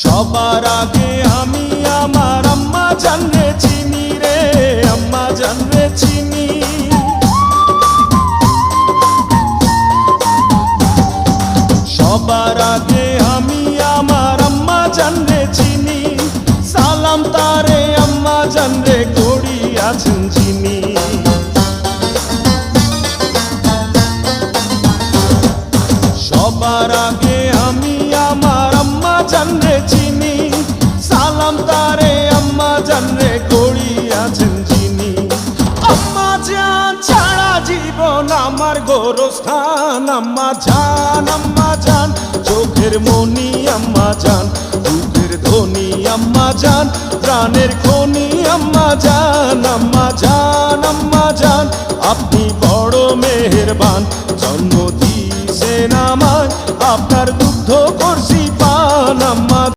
সবার আগে আমি আমার আম্মা জানরে চিনি রে, আম্মা জানরে চিনি। সবার আগে আমি আমার আম্মা জানরে চিনি, সালাম তারে আম্মা জানরে করি আছেন যিনি। সবার আগে আমি আমার আম্মা জানরে চিনি, সালাম তারে আম্মা জানরে করি আছেন যিনি। আম্মা জান ছাড়া জীবন আমার গোরস্থান, আম্মা জান চোখের মনি আম্মা জান, বুকের ধ্বনি আম্মা জান, প্রাণের খনি আম্মা জান। আপনি বড় মেহেরবান,